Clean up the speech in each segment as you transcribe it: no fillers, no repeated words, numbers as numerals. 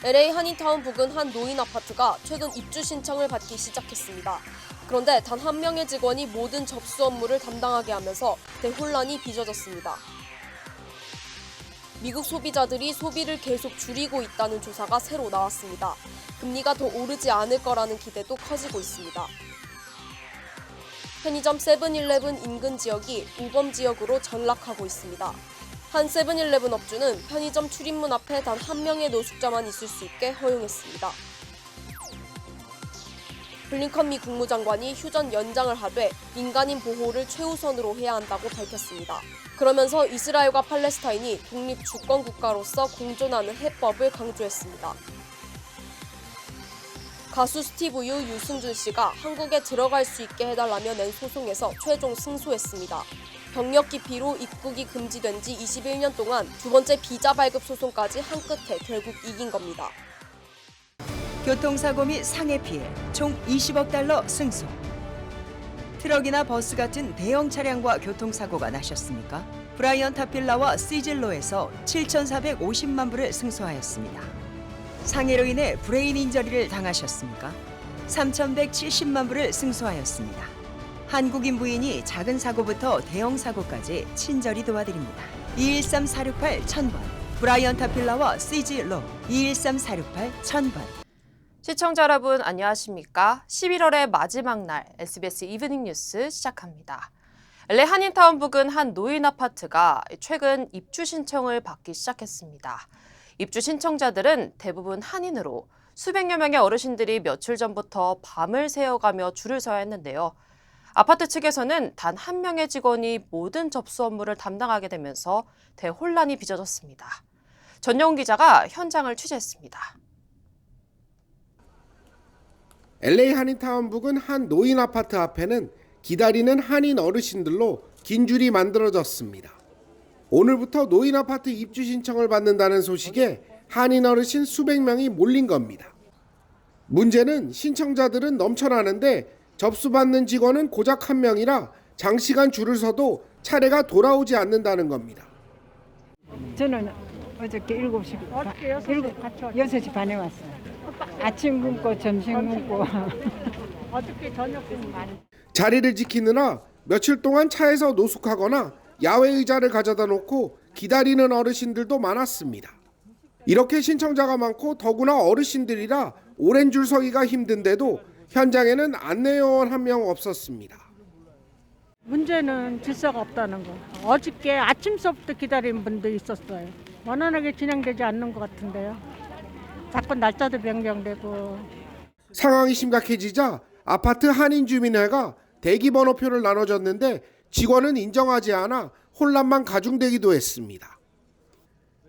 LA 한인타운 부근 한 노인 아파트가 최근 입주 신청을 받기 시작했습니다. 그런데 단 한 명의 직원이 모든 접수 업무를 담당하게 하면서 대혼란이 빚어졌습니다. 미국 소비자들이 소비를 계속 줄이고 있다는 조사가 새로 나왔습니다. 금리가 더 오르지 않을 거라는 기대도 커지고 있습니다. 편의점 세븐일레븐 인근 지역이 우범 지역으로 전락하고 있습니다. 한 세븐일레븐 업주는 편의점 출입문 앞에 단 한 명의 노숙자만 있을 수 있게 허용했습니다. 블링컨 미 국무장관이 휴전 연장을 하되 민간인 보호를 최우선으로 해야 한다고 밝혔습니다. 그러면서 이스라엘과 팔레스타인이 독립 주권 국가로서 공존하는 해법을 강조했습니다. 가수 스티브 유, 유승준 씨가 한국에 들어갈 수 있게 해달라며 낸 소송에서 최종 승소했습니다. 병력 기피로 입국이 금지된 지 21년 동안 두 번째 비자 발급 소송까지 한 끝에 결국 이긴 겁니다. 교통사고 및 상해 피해 총 20억 달러 승소. 트럭이나 버스 같은 대형 차량과 교통사고가 나셨습니까? 브라이언트 필라와 시즐로에서 7,450만 불을 승소하였습니다. 상해로 인해 브레인 인저리를 당하셨습니까? 3,170만 불을 승소하였습니다. 한국인 부인이 작은 사고부터 대형 사고까지 친절히 도와드립니다. 213-468-1000번 브라이언트 필라와 시즐로 213-468-1000번. 시청자 여러분 안녕하십니까? 11월의 마지막 날 SBS 이브닝 뉴스 시작합니다. LA 한인타운 부근 한 노인 아파트가 최근 입주 신청을 받기 시작했습니다. 입주 신청자들은 대부분 한인으로 수백여 명의 어르신들이 며칠 전부터 밤을 새워가며 줄을 서야 했는데요. 아파트 측에서는 단 한 명의 직원이 모든 접수 업무를 담당하게 되면서 대혼란이 빚어졌습니다. 전영훈 기자가 현장을 취재했습니다. LA 한인타운 부근 한 노인 아파트 앞에는 기다리는 한인 어르신들로 긴 줄이 만들어졌습니다. 오늘부터 노인 아파트 입주 신청을 받는다는 소식에 한인 어르신 수백 명이 몰린 겁니다. 문제는 신청자들은 넘쳐나는데 접수받는 직원은 고작 한 명이라 장시간 줄을 서도 차례가 돌아오지 않는다는 겁니다. 저는 어저께 6시 반에 왔어요. 아침 굶고 점심 굶고 어저께 저녁 굶고 자리를 지키느라 며칠 동안 차에서 노숙하거나 야외 의자를 가져다 놓고 기다리는 어르신들도 많았습니다. 이렇게 신청자가 많고 더구나 어르신들이라 오랜 줄 서기가 힘든데도 현장에는 안내요원 한 명 없었습니다. 문제는 질서가 없다는 거. 어저께 아침서부터 기다리는 분도 있었어요. 원활하게 진행되지 않는 것 같은데요. 자꾸 날짜도 변경되고. 상황이 심각해지자 아파트 한인주민회가 대기번호표를 나눠줬는데 직원은 인정하지 않아 혼란만 가중되기도 했습니다.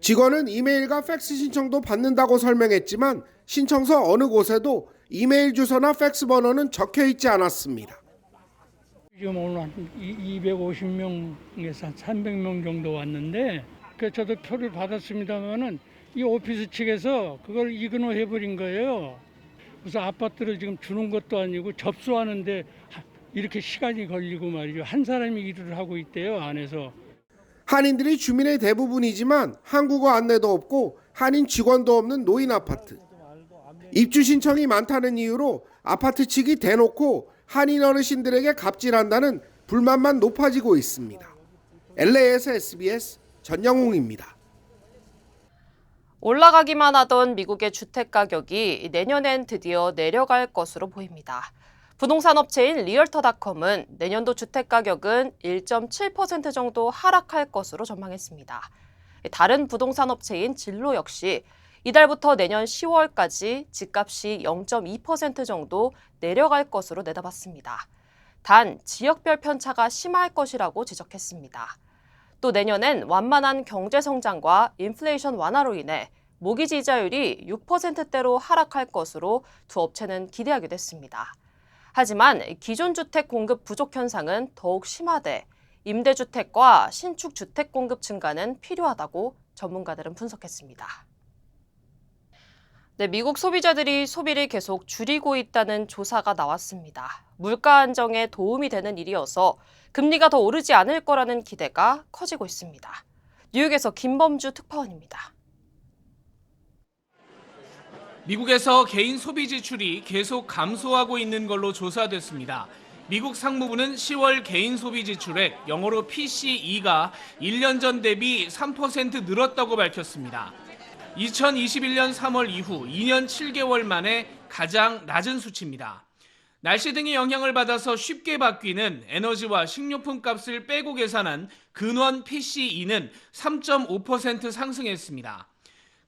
직원은 이메일과 팩스 신청도 받는다고 설명했지만 신청서 어느 곳에도 이메일 주소나 팩스 번호는 적혀 있지 않았습니다. 지금 오늘 한 250명에서 300명 정도 왔는데 저도 표를 받았습니다만은 이 오피스 측에서 그걸 이그노 해버린 거예요. 그래서 아파트를 지금 주는 것도 아니고 접수하는데 이렇게 시간이 걸리고 말이죠. 한 사람이 일을 하고 있대요, 안에서. 한인들이 주민의 대부분이지만 한국어 안내도 없고 한인 직원도 없는 노인 아파트. 입주 신청이 많다는 이유로 아파트 측이 대놓고 한인 어르신들에게 갑질한다는 불만만 높아지고 있습니다. LA에서 SBS 전영웅입니다. 올라가기만 하던 미국의 주택 가격이 내년엔 드디어 내려갈 것으로 보입니다. 부동산 업체인 리얼터닷컴은 내년도 주택 가격은 1.7% 정도 하락할 것으로 전망했습니다. 다른 부동산 업체인 진로 역시 이달부터 내년 10월까지 집값이 0.2% 정도 내려갈 것으로 내다봤습니다. 단 지역별 편차가 심할 것이라고 지적했습니다. 또 내년엔 완만한 경제 성장과 인플레이션 완화로 인해 모기지 이자율이 6%대로 하락할 것으로 두 업체는 기대하기도 했습니다. 하지만 기존 주택 공급 부족 현상은 더욱 심화돼 임대주택과 신축 주택 공급 증가는 필요하다고 전문가들은 분석했습니다. 네, 미국 소비자들이 소비를 계속 줄이고 있다는 조사가 나왔습니다. 물가 안정에 도움이 되는 일이어서 금리가 더 오르지 않을 거라는 기대가 커지고 있습니다. 뉴욕에서 김범주 특파원입니다. 미국에서 개인 소비 지출이 계속 감소하고 있는 걸로 조사됐습니다. 미국 상무부는 10월 개인 소비 지출액, 영어로 PCE가 1년 전 대비 3% 늘었다고 밝혔습니다. 2021년 3월 이후 2년 7개월 만에 가장 낮은 수치입니다. 날씨 등의 영향을 받아서 쉽게 바뀌는 에너지와 식료품 값을 빼고 계산한 근원 PCE는 3.5% 상승했습니다.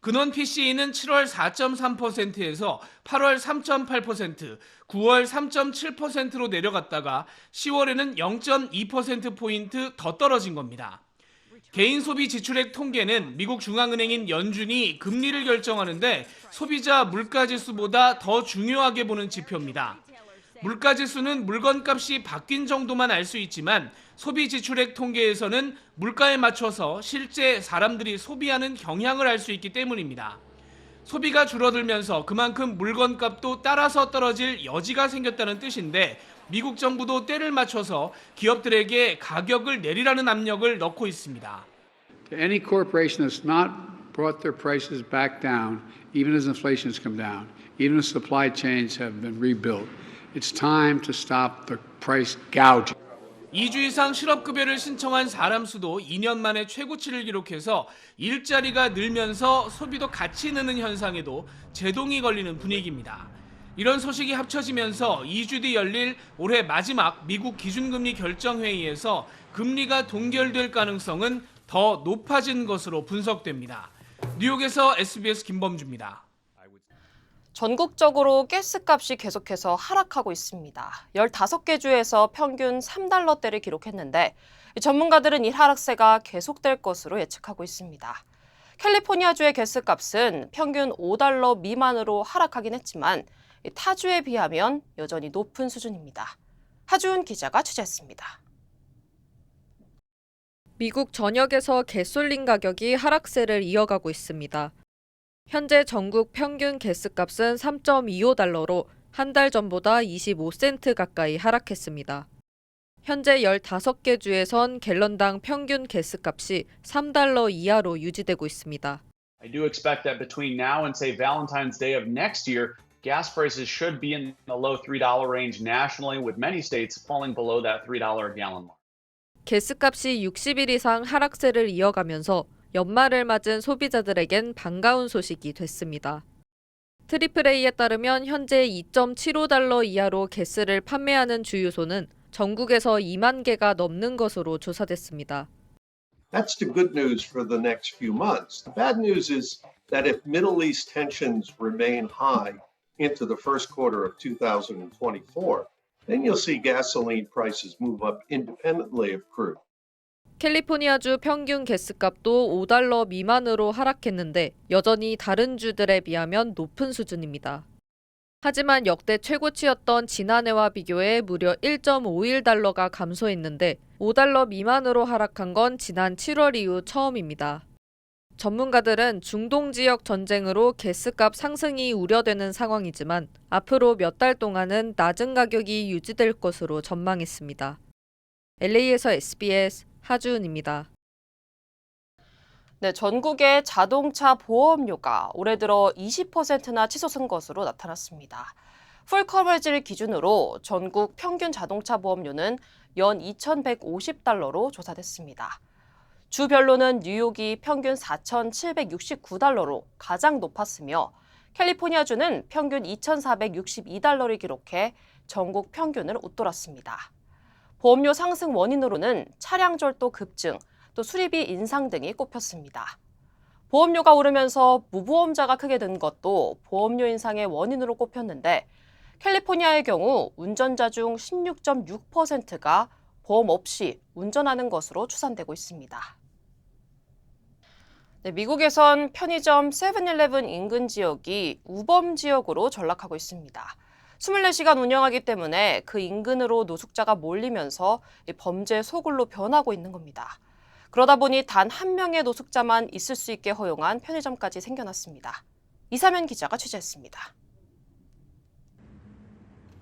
근원 PCE는 7월 4.3%에서 8월 3.8%, 9월 3.7%로 내려갔다가 10월에는 0.2%포인트 더 떨어진 겁니다. 개인 소비 지출액 통계는 미국 중앙은행인 연준이 금리를 결정하는데 소비자 물가지수보다 더 중요하게 보는 지표입니다. 물가지수는 물건값이 바뀐 정도만 알 수 있지만 소비 지출액 통계에서는 물가에 맞춰서 실제 사람들이 소비하는 경향을 알 수 있기 때문입니다. 소비가 줄어들면서 그만큼 물건값도 따라서 떨어질 여지가 생겼다는 뜻인데 미국 정부도 때를 맞춰서 기업들에게 가격을 내리라는 압력을 넣고 있습니다. Any corporation that's not brought their prices back down, even as inflation has come down, even as supply chains have been rebuilt, it's time to stop the price gouging. 2주 이상 실업급여를 신청한 사람 수도 2년 만에 최고치를 기록해서 일자리가 늘면서 소비도 같이 느는 현상에도 제동이 걸리는 분위기입니다. 이런 소식이 합쳐지면서 2주 뒤 열릴 올해 마지막 미국 기준금리 결정회의에서 금리가 동결될 가능성은 더 높아진 것으로 분석됩니다. 뉴욕에서 SBS 김범주입니다. 전국적으로 가스값이 계속해서 하락하고 있습니다. 15개 주에서 평균 3달러대를 기록했는데 전문가들은 이 하락세가 계속될 것으로 예측하고 있습니다. 캘리포니아주의 가스값은 평균 5달러 미만으로 하락하긴 했지만 타주에 비하면 여전히 높은 수준입니다. 하주은 기자가 취재했습니다. 미국 전역에서 가솔린 가격이 하락세를 이어가고 있습니다. 현재 전국 평균 가스값은 3.25달러로 한 달 전보다 25센트 가까이 하락했습니다. 현재 15개 주에선 갤런당 평균 가스값이 3달러 이하로 유지되고 있습니다. I do expect that between now and say Valentine's Day of next year, gas prices should be in the low $3 range nationally, with many states falling below that $3 a gallon mark. 가스값이 60일 이상 하락세를 이어가면서 연말을 맞은 소비자들에겐 반가운 소식이 됐습니다. 트리플A에 따르면 현재 2.75달러 이하로 가스를 판매하는 주유소는 전국에서 2만 개가 넘는 것으로 조사됐습니다. That's the good news for the next few months. The bad news is that if Middle East tensions remain high into the first quarter of 2024, then you'll see gasoline prices move up independently of crude. 캘리포니아주 평균 가스값도 5달러 미만으로 하락했는데 여전히 다른 주들에 비하면 높은 수준입니다. 하지만 역대 최고치였던 지난해와 비교해 무려 1.51달러가 감소했는데 5달러 미만으로 하락한 건 지난 7월 이후 처음입니다. 전문가들은 중동 지역 전쟁으로 가스값 상승이 우려되는 상황이지만 앞으로 몇 달 동안은 낮은 가격이 유지될 것으로 전망했습니다. LA에서 SBS 하주은입니다. 네, 전국의 자동차 보험료가 올해 들어 20%나 치솟은 것으로 나타났습니다. 풀커버지를 기준으로 전국 평균 자동차 보험료는 연 2,150달러로 조사됐습니다. 주별로는 뉴욕이 평균 4,769달러로 가장 높았으며 캘리포니아주는 평균 2,462달러를 기록해 전국 평균을 웃돌았습니다. 보험료 상승 원인으로는 차량 절도 급증, 또 수리비 인상 등이 꼽혔습니다. 보험료가 오르면서 무보험자가 크게 든 것도 보험료 인상의 원인으로 꼽혔는데 캘리포니아의 경우 운전자 중 16.6%가 보험 없이 운전하는 것으로 추산되고 있습니다. 네, 미국에선 편의점 7-Eleven 인근 지역이 우범 지역으로 전락하고 있습니다. 24시간 운영하기 때문에 그 인근으로 노숙자가 몰리면서 범죄 소굴로 변하고 있는 겁니다. 그러다 보니 단 한 명의 노숙자만 있을 수 있게 허용한 편의점까지 생겨났습니다. 이사면 기자가 취재했습니다.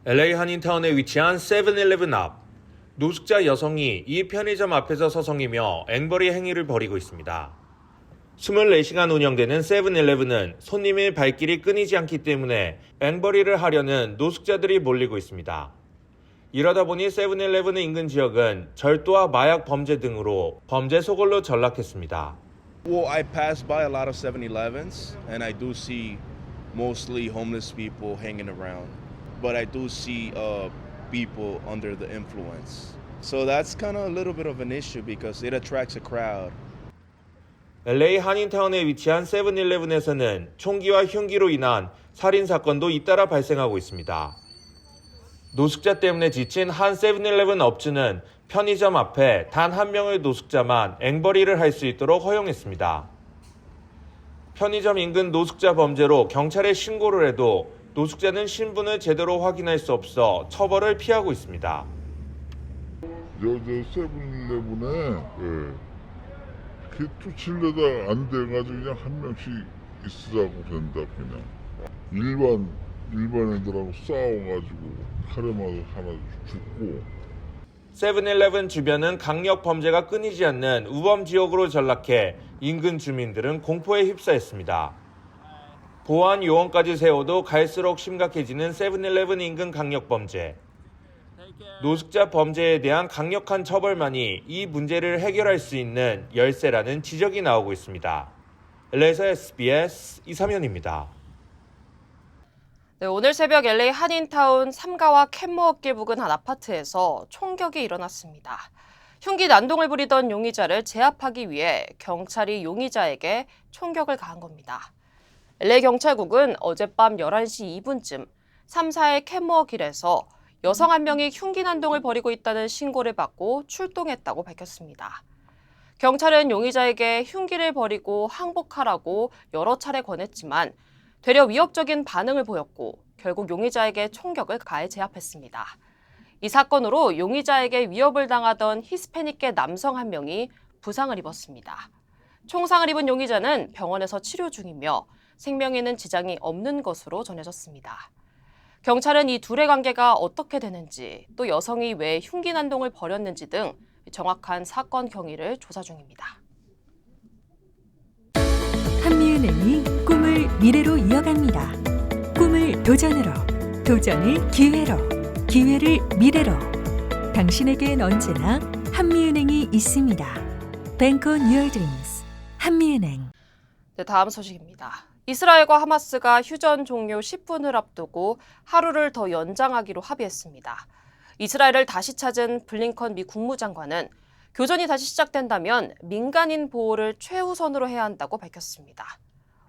LA 한인타운에 위치한 7-Eleven 앞. 노숙자 여성이 이 편의점 앞에서 서성이며 앵벌이 행위를 벌이고 있습니다. 24시간 운영되는 세븐일레븐은 손님의 발길이 끊이지 않기 때문에 앵벌이를 하려는 노숙자들이 몰리고 있습니다. 이러다 보니 세븐일레븐 인근 지역은 절도와 마약 범죄 등으로 범죄 소굴로 전락했습니다. Well, I pass by a lot of 7-Elevens and I do see mostly homeless people hanging around. But I do see people under the influence. So that's kind of a little bit of an issue because it attracts a crowd. LA 한인타운에 위치한 세븐일레븐에서는 총기와 흉기로 인한 살인 사건도 잇따라 발생하고 있습니다. 노숙자 때문에 지친 한 세븐일레븐 업주는 편의점 앞에 단 한 명의 노숙자만 앵벌이를 할 수 있도록 허용했습니다. 편의점 인근 노숙자 범죄로 경찰에 신고를 해도 노숙자는 신분을 제대로 확인할 수 없어 처벌을 피하고 있습니다. 세븐일레븐에 개투 칠려다 안 돼가지고 그냥 한 명씩 있으라고 된다 그냥. 일반 애들하고 싸워가지고 하루마다 하나 죽고. 세븐일레븐 주변은 강력 범죄가 끊이지 않는 우범 지역으로 전락해 인근 주민들은 공포에 휩싸였습니다. 보안 요원까지 세워도 갈수록 심각해지는 세븐일레븐 인근 강력 범죄. 노숙자 범죄에 대한 강력한 처벌만이 이 문제를 해결할 수 있는 열쇠라는 지적이 나오고 있습니다. LA에서 SBS 이삼현입니다. 네, 오늘 새벽 LA 한인타운 3가와 캔모어길 부근 한 아파트에서 총격이 일어났습니다. 흉기 난동을 부리던 용의자를 제압하기 위해 경찰이 용의자에게 총격을 가한 겁니다. LA 경찰국은 어젯밤 11시 2분쯤 3사의 캔모어길에서 여성 한 명이 흉기 난동을 벌이고 있다는 신고를 받고 출동했다고 밝혔습니다. 경찰은 용의자에게 흉기를 버리고 항복하라고 여러 차례 권했지만 되려 위협적인 반응을 보였고 결국 용의자에게 총격을 가해 제압했습니다. 이 사건으로 용의자에게 위협을 당하던 히스패닉계 남성 한 명이 부상을 입었습니다. 총상을 입은 용의자는 병원에서 치료 중이며 생명에는 지장이 없는 것으로 전해졌습니다. 경찰은 이 둘의 관계가 어떻게 되는지, 또 여성이 왜 흉기 난동을 벌였는지 등 정확한 사건 경위를 조사 중입니다. 한미은행이 꿈을 미래로 이어갑니다. 꿈을 도전으로, 도전을 기회로, 기회를 미래로. 당신에겐 언제나 한미은행이 있습니다. Bank on your dreams. 한미은행. 네, 다음 소식입니다. 이스라엘과 하마스가 휴전 종료 10분을 앞두고 하루를 더 연장하기로 합의했습니다. 이스라엘을 다시 찾은 블링컨 미 국무장관은 교전이 다시 시작된다면 민간인 보호를 최우선으로 해야 한다고 밝혔습니다.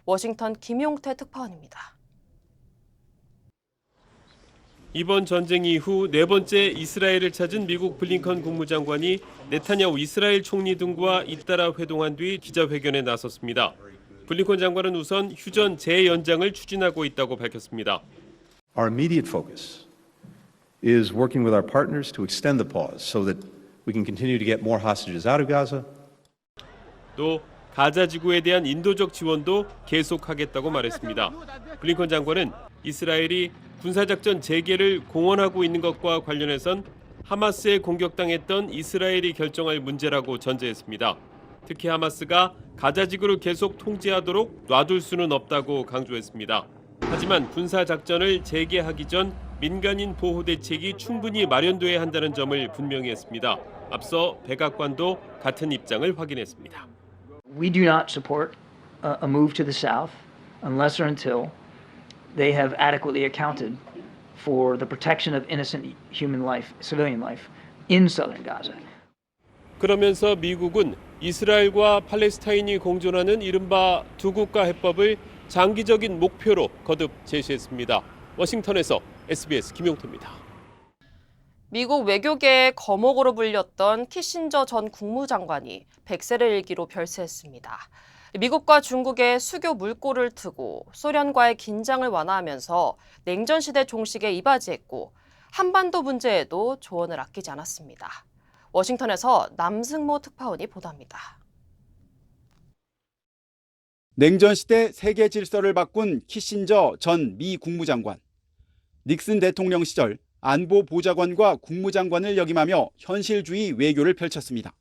워싱턴 김용태 특파원입니다. 이번 전쟁 이후 네 번째 이스라엘을 찾은 미국 블링컨 국무장관이 네타냐후 이스라엘 총리 등과 잇따라 회동한 뒤 기자회견에 나섰습니다. 블링컨 장관은 우선 휴전 재연장을 추진하고 있다고 밝혔습니다. Our immediate focus is working with our partners to extend the pause so that we can continue to get more hostages out of Gaza. 또 가자 지구에 대한 인도적 지원도 계속하겠다고 말했습니다. 블링컨 장관은 이스라엘이 군사작전 재개를 공언하고 있는 것과 관련해선 하마스에 공격당했던 이스라엘이 결정할 문제라고 전제했습니다. 특히 하마스가 가자 지구를 계속 통제하도록 놔둘 수는 없다고 강조했습니다. 하지만 군사작전을 재개하기 전 민간인 보호 대책이 충분히 마련돼야 한다는 점을 분명히 했습니다. 앞서 백악관도 같은 입장을 확인했습니다. We do not support a move to the south unless or until they have adequately accounted for the protection of innocent human life, civilian life in southern Gaza. 그러면서 미국은 이스라엘과 팔레스타인이 공존하는 이른바 두 국가 해법을 장기적인 목표로 거듭 제시했습니다. 워싱턴에서 SBS 김용태입니다. 미국 외교계의 거목으로 불렸던 키신저 전 국무장관이 100세를 일기로 별세했습니다. 미국과 중국의 수교 물꼬를 트고 소련과의 긴장을 완화하면서 냉전시대 종식에 이바지했고 한반도 문제에도 조언을 아끼지 않았습니다. 워싱턴에서 남승모 특파원이 보도합니다. 냉전 시대 세계 질서를 바꾼 키신저 전 미 국무장관. 닉슨 대통령 시절 안보 보좌관과 국무장관을 역임하며 현실주의 외교를 펼쳤습니다.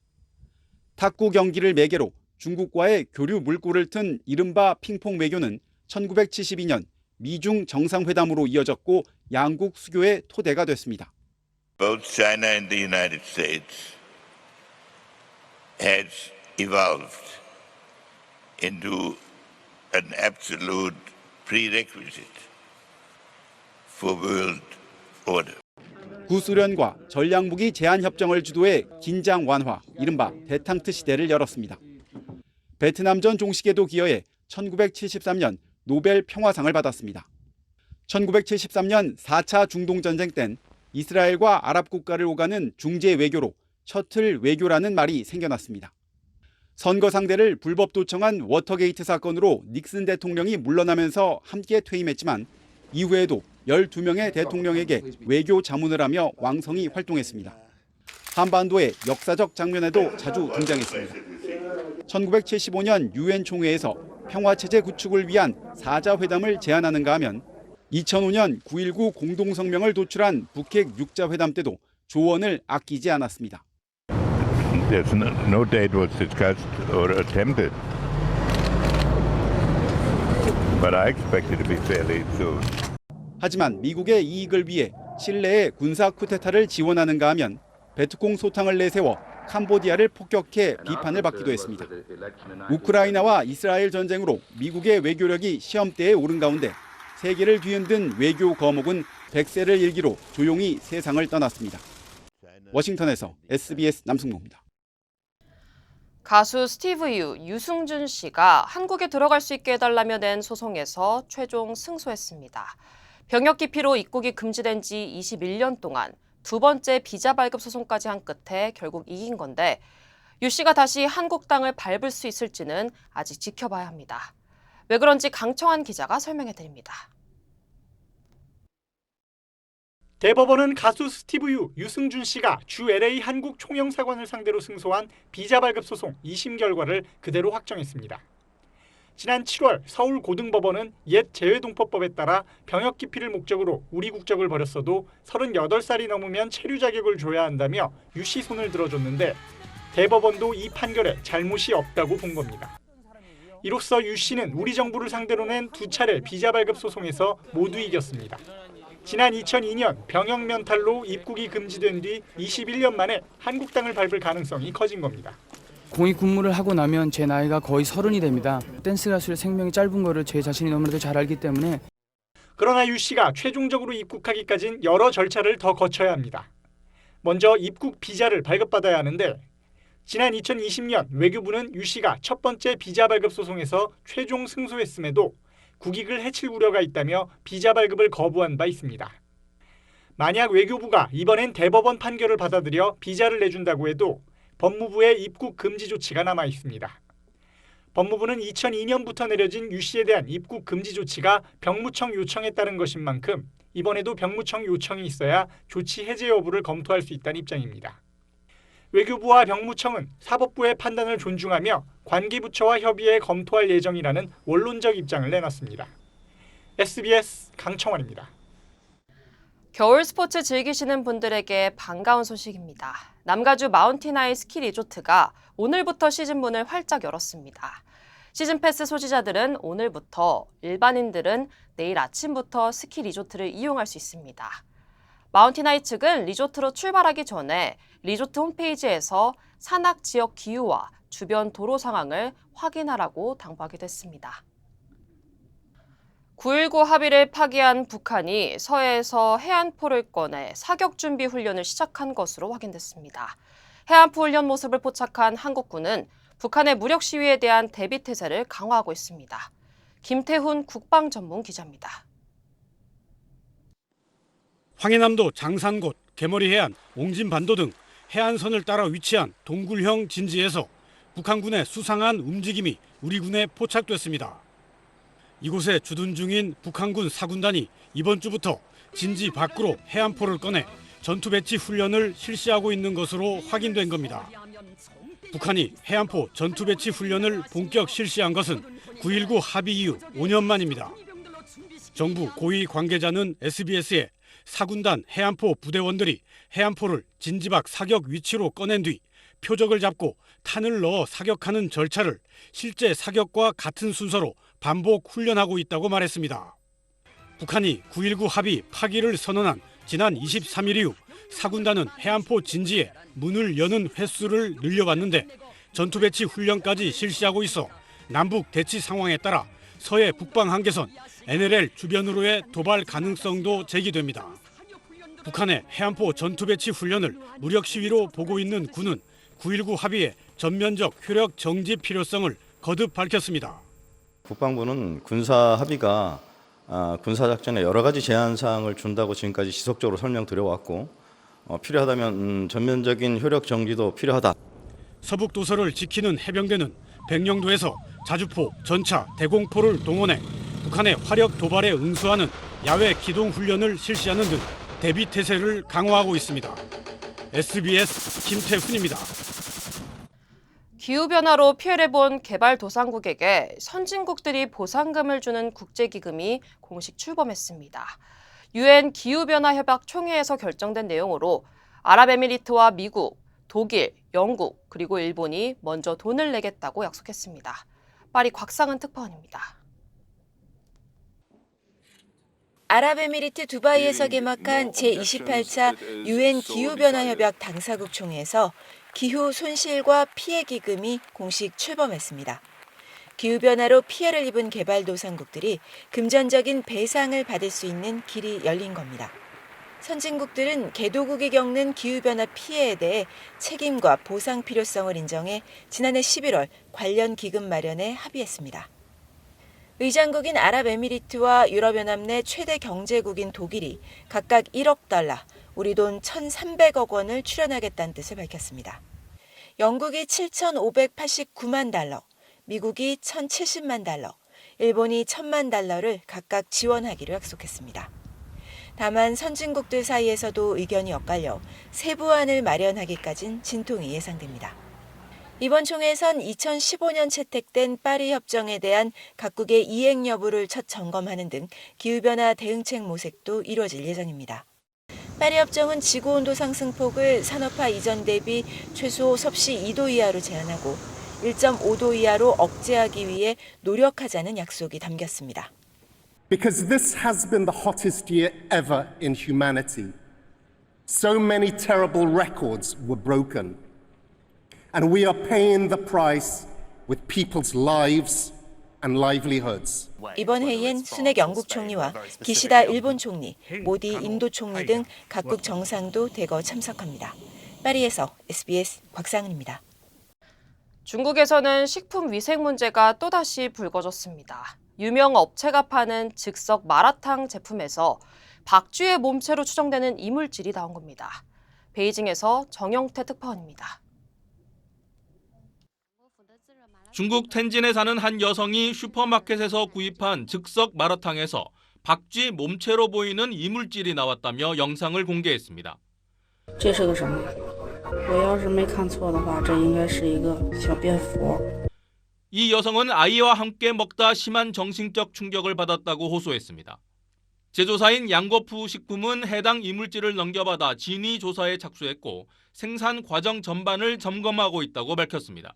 탁구 경기를 매개로 중국과의 교류 물꼬를 튼 이른바 핑퐁 외교는 1972년 미중 정상회담으로 이어졌고 양국 수교의 토대가 됐습니다. Both China and the United States has evolved into an absolute prerequisite for world order. 구소련과 전략무기 제한 협정을 주도해 긴장 완화, 이른바 대탕트 시대를 열었습니다. 베트남전 종식에도 기여해 1973년 노벨 평화상을 받았습니다. 1973년 4차 중동전쟁 땐 이스라엘과 아랍 국가를 오가는 중재 외교로 셔틀 외교라는 말이 생겨났습니다. 선거 상대를 불법 도청한 워터게이트 사건으로 닉슨 대통령이 물러나면서 함께 퇴임했지만 이후에도 12명의 대통령에게 외교 자문을 하며 왕성히 활동했습니다. 한반도의 역사적 장면에도 자주 등장했습니다. 1975년 유엔 총회에서 평화체제 구축을 위한 사자회담을 제안하는가 하면 2005년 9.19 공동성명을 도출한 북핵 6자회담 때도 조언을 아끼지 않았습니다. There's no date was discussed or attempted, but I expect it to be fairly soon. 하지만 미국의 이익을 위해 칠레의 군사 쿠데타를 지원하는가 하면 베트콩 소탕을 내세워 캄보디아를 폭격해 비판을 받기도 했습니다. 우크라이나와 이스라엘 전쟁으로 미국의 외교력이 시험대에 오른 가운데 세계를 뒤흔든 외교 거목은 100세를 일기로 조용히 세상을 떠났습니다. 워싱턴에서 SBS 남승모입니다. 가수 스티브 유승준 씨가 한국에 들어갈 수 있게 해달라며 낸 소송에서 최종 승소했습니다. 병역 기피로 입국이 금지된 지 21년 동안 두 번째 비자 발급 소송까지 한 끝에 결국 이긴 건데 유 씨가 다시 한국 땅을 밟을 수 있을지는 아직 지켜봐야 합니다. 왜 그런지 강청환 기자가 설명해 드립니다. 대법원은 가수 스티브 유승준 씨가 주 LA 한국 총영사관을 상대로 승소한 비자 발급 소송 2심 결과를 그대로 확정했습니다. 지난 7월 서울고등법원은 옛 재외동포법에 따라 병역 기피를 목적으로 우리 국적을 버렸어도 38살이 넘으면 체류 자격을 줘야 한다며 유 씨 손을 들어줬는데 대법원도 이 판결에 잘못이 없다고 본 겁니다. 이로써 유 씨는 우리 정부를 상대로 낸 두 차례 비자 발급 소송에서 모두 이겼습니다. 지난 2002년 병역 면탈로 입국이 금지된 뒤 21년 만에 한국 땅을 밟을 가능성이 커진 겁니다. 공익 근무를 하고 나면 제 나이가 거의 30이 됩니다. 댄스 가수의 생명이 짧은 거를 제 자신이 너무나도 잘 알기 때문에. 그러나 유 씨가 최종적으로 입국하기까진 여러 절차를 더 거쳐야 합니다. 먼저 입국 비자를 발급받아야 하는데 지난 2020년 외교부는 유 씨가 첫 번째 비자 발급 소송에서 최종 승소했음에도 국익을 해칠 우려가 있다며 비자 발급을 거부한 바 있습니다. 만약 외교부가 이번엔 대법원 판결을 받아들여 비자를 내준다고 해도 법무부의 입국 금지 조치가 남아 있습니다. 법무부는 2002년부터 내려진 유 씨에 대한 입국 금지 조치가 병무청 요청에 따른 것인 만큼 이번에도 병무청 요청이 있어야 조치 해제 여부를 검토할 수 있다는 입장입니다. 외교부와 병무청은 사법부의 판단을 존중하며 관계부처와 협의해 검토할 예정이라는 원론적 입장을 내놨습니다. SBS 강청환입니다. 겨울 스포츠 즐기시는 분들에게 반가운 소식입니다. 남가주 마운틴아이 스키 리조트가 오늘부터 시즌 문을 활짝 열었습니다. 시즌 패스 소지자들은 오늘부터, 일반인들은 내일 아침부터 스키 리조트를 이용할 수 있습니다. 마운틴아이 측은 리조트로 출발하기 전에 리조트 홈페이지에서 산악 지역 기후와 주변 도로 상황을 확인하라고 당부하기도 했습니다. 9.19 합의를 파기한 북한이 서해에서 해안포를 꺼내 사격 준비 훈련을 시작한 것으로 확인됐습니다. 해안포 훈련 모습을 포착한 한국군은 북한의 무력 시위에 대한 대비 태세를 강화하고 있습니다. 김태훈 국방전문기자입니다. 황해남도 장산곶, 개머리해안, 옹진반도 등 해안선을 따라 위치한 동굴형 진지에서 북한군의 수상한 움직임이 우리 군에 포착됐습니다. 이곳에 주둔 중인 북한군 사군단이 이번 주부터 진지 밖으로 해안포를 꺼내 전투 배치 훈련을 실시하고 있는 것으로 확인된 겁니다. 북한이 해안포 전투 배치 훈련을 본격 실시한 것은 9.19 합의 이후 5년 만입니다. 정부 고위 관계자는 SBS에 사군단 해안포 부대원들이 해안포를 진지 밖 사격 위치로 꺼낸 뒤 표적을 잡고 탄을 넣어 사격하는 절차를 실제 사격과 같은 순서로 반복 훈련하고 있다고 말했습니다. 북한이 9.19 합의 파기를 선언한 지난 23일 이후 사군단은 해안포 진지에 문을 여는 횟수를 늘려봤는데 전투 배치 훈련까지 실시하고 있어 남북 대치 상황에 따라 서해 북방 한계선 NLL 주변으로의 도발 가능성도 제기됩니다. 북한의 해안포 전투 배치 훈련을 무력 시위로 보고 있는 군은 9.19 합의의 전면적 효력 정지 필요성을 거듭 밝혔습니다. 국방부는 군사 합의가 군사작전에 여러 가지 제한 사항을 준다고 지금까지 지속적으로 설명드려왔고 필요하다면 전면적인 효력 정지도 필요하다. 서북 도서를 지키는 해병대는 백령도에서 자주포, 전차, 대공포를 동원해 북한의 화력 도발에 응수하는 야외 기동 훈련을 실시하는 등 대비 태세를 강화하고 있습니다. SBS 김태훈입니다. 기후변화로 피해를 본 개발도상국에게 선진국들이 보상금을 주는 국제기금이 공식 출범했습니다. UN 기후변화협약 총회에서 결정된 내용으로 아랍에미리트와 미국, 독일, 영국, 그리고 일본이 먼저 돈을 내겠다고 약속했습니다. 파리 곽상은 특파원입니다. 아랍에미리트 두바이에서 개막한 제28차 UN 기후변화협약 당사국 총회에서 기후 손실과 피해 기금이 공식 출범했습니다. 기후변화로 피해를 입은 개발도상국들이 금전적인 배상을 받을 수 있는 길이 열린 겁니다. 선진국들은 개도국이 겪는 기후변화 피해에 대해 책임과 보상 필요성을 인정해 지난해 11월 관련 기금 마련에 합의했습니다. 의장국인 아랍에미리트와 유럽연합 내 최대 경제국인 독일이 각각 1억 달러, 우리 돈 1,300억 원을 출연하겠다는 뜻을 밝혔습니다. 영국이 7,589만 달러, 미국이 1,070만 달러, 일본이 1,000만 달러를 각각 지원하기로 약속했습니다. 다만 선진국들 사이에서도 의견이 엇갈려 세부안을 마련하기까진 진통이 예상됩니다. 이번 총회에선 2015년 채택된 파리 협정에 대한 각국의 이행 여부를 첫 점검하는 등 기후변화 대응책 모색도 이뤄질 예정입니다. 파리 협정은 지구온도 상승폭을 산업화 이전 대비 최소 섭씨 2도 이하로 제한하고 1.5도 이하로 억제하기 위해 노력하자는 약속이 담겼습니다. Because this has been the hottest year ever in humanity. So many terrible records were broken. And we are paying the price with people's lives and livelihoods. 이번 회의엔 수넥 영국 총리와 기시다 일본 총리, 모디 인도 총리 등 각국 정상도 대거 참석합니다. 파리에서 SBS 곽상은입니다. 중국에서는 식품 위생 문제가 또다시 불거졌습니다. 유명 업체가 파는 즉석 마라탕 제품에서 박쥐의 몸체로 추정되는 이물질이 나온 겁니다. 베이징에서 정영태 특파원입니다. 중국 텐진에 사는 한 여성이 슈퍼마켓에서 구입한 즉석 마라탕에서 박쥐 몸체로 보이는 이물질이 나왔다며 영상을 공개했습니다. 这是个什么?我要是没看错的话,这应该是一个小蝙蝠. 이 여성은 아이와 함께 먹다 심한 정신적 충격을 받았다고 호소했습니다. 제조사인 양거푸 식품은 해당 이물질을 넘겨받아 진위 조사에 착수했고 생산 과정 전반을 점검하고 있다고 밝혔습니다.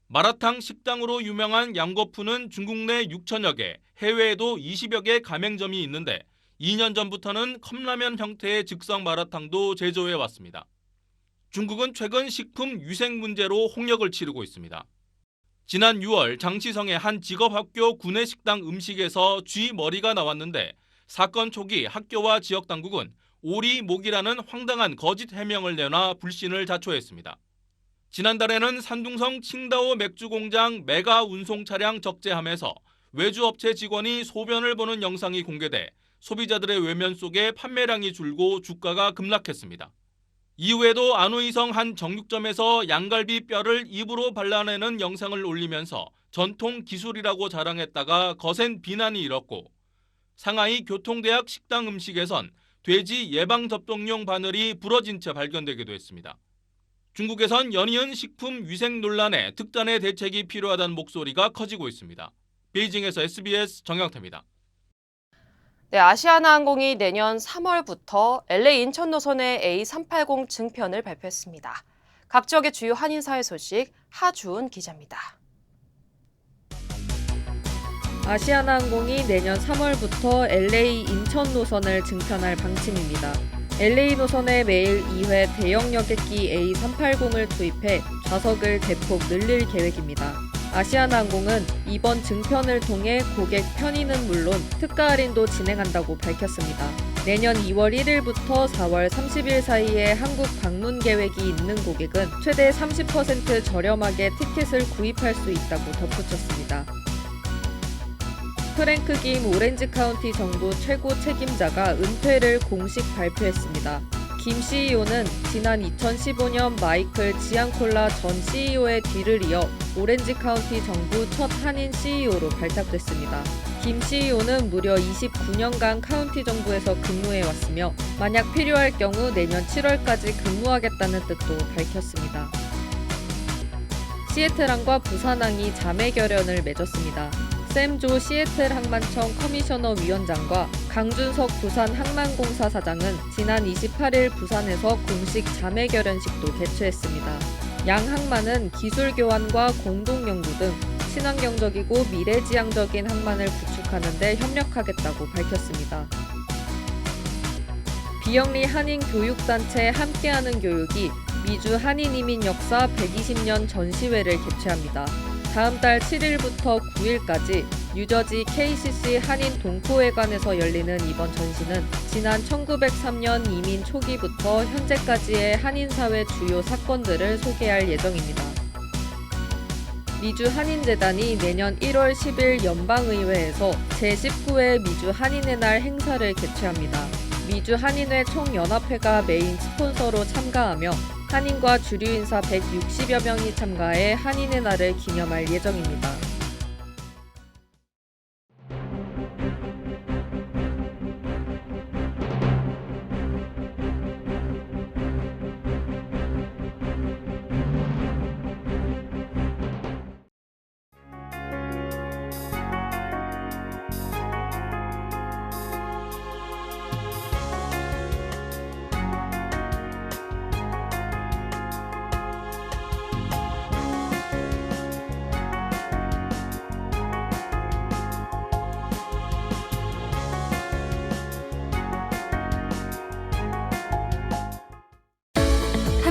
마라탕 식당으로 유명한 양거푸는 중국 내 6천여 개, 해외에도 20여 개 가맹점이 있는데 2년 전부터는 컵라면 형태의 즉석 마라탕도 제조해 왔습니다. 중국은 최근 식품 위생 문제로 홍역을 치르고 있습니다. 지난 6월 장시성의 한 직업학교 구내식당 음식에서 쥐 머리가 나왔는데 사건 초기 학교와 지역 당국은 오리, 모기라는 황당한 거짓 해명을 내놔 불신을 자초했습니다. 지난달에는 산둥성 칭다오 맥주공장 메가 운송 차량 적재함에서 외주업체 직원이 소변을 보는 영상이 공개돼 소비자들의 외면 속에 판매량이 줄고 주가가 급락했습니다. 이후에도 안우이성 한 정육점에서 양갈비 뼈를 입으로 발라내는 영상을 올리면서 전통 기술이라고 자랑했다가 거센 비난이 일었고 상하이 교통대학 식당 음식에선 돼지 예방접종용 바늘이 부러진 채 발견되기도 했습니다. 중국에선 연이은 식품 위생 논란에 특단의 대책이 필요하다는 목소리가 커지고 있습니다. 베이징에서 SBS 정영태입니다. 네, 아시아나항공이 내년 3월부터 LA 인천 노선의 A380 증편을 발표했습니다. 각 지역의 주요 한인사회 소식 하주은 기자입니다. 아시아나항공이 내년 3월부터 LA 인천 노선을 증편할 방침입니다. LA 노선에 매일 2회 대형 여객기 A380을 투입해 좌석을 대폭 늘릴 계획입니다. 아시아나항공은 이번 증편을 통해 고객 편의는 물론 특가 할인도 진행한다고 밝혔습니다. 내년 2월 1일부터 4월 30일 사이에 한국 방문 계획이 있는 고객은 최대 30% 저렴하게 티켓을 구입할 수 있다고 덧붙였습니다. 프랭크 김 오렌지 카운티 정부 최고 책임자가 은퇴를 공식 발표했습니다. 김 CEO는 지난 2015년 마이클 지앙콜라 전 CEO의 뒤를 이어 오렌지 카운티 정부 첫 한인 CEO로 발탁됐습니다. 김 CEO는 무려 29년간 카운티 정부에서 근무해왔으며 만약 필요할 경우 내년 7월까지 근무하겠다는 뜻도 밝혔습니다. 시애틀항과 부산항이 자매 결연을 맺었습니다. 샘조 시애틀 항만청 커미셔너 위원장과 강준석 부산 항만공사 사장은 지난 28일 부산에서 공식 자매 결연식도 개최했습니다. 양 항만은 기술 교환과 공동 연구 등 친환경적이고 미래지향적인 항만을 구축하는 데 협력하겠다고 밝혔습니다. 비영리 한인 교육단체 함께하는 교육이 미주 한인 이민 역사 120년 전시회를 개최합니다. 다음 달 7일부터 9일까지 뉴저지 KCC 한인 동포회관에서 열리는 이번 전시는 지난 1903년 이민 초기부터 현재까지의 한인사회 주요 사건들을 소개할 예정입니다. 미주 한인재단이 내년 1월 10일 연방의회에서 제19회 미주 한인의 날 행사를 개최합니다. 미주 한인회 총연합회가 메인 스폰서로 참가하며 한인과 주류 인사 160여 명이 참가해 한인의 날을 기념할 예정입니다.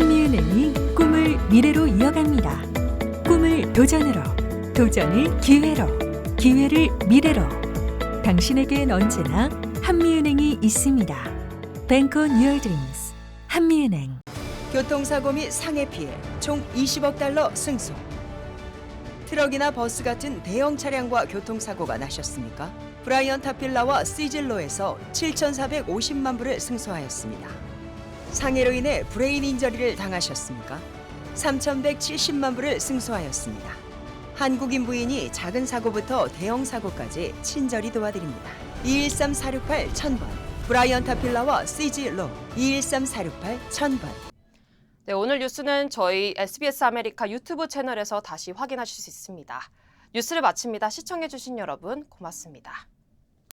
한미은행이 꿈을 미래로 이어갑니다. 꿈을 도전으로, 도전을 기회로, 기회를 미래로. 당신에겐 언제나 한미은행이 있습니다. Bank on your dreams. 한미은행. 교통사고 및 상해 피해 총 20억 달러 승소. 트럭이나 버스 같은 대형 차량과 교통사고가 나셨습니까? 브라이언 타필라와 시즐로에서 7,450만 불을 승소하였습니다. 상해로 인해 브레인 인저리를 당하셨습니까? 3,170만 불을 승소하였습니다. 한국인 부인이 작은 사고부터 대형 사고까지 친절히 도와드립니다. 213-468-1000번 브라이언 타필라와 시즐로 213-468-1000번. 네, 오늘 뉴스는 저희 SBS 아메리카 유튜브 채널에서 다시 확인하실 수 있습니다. 뉴스를 마칩니다. 시청해주신 여러분 고맙습니다.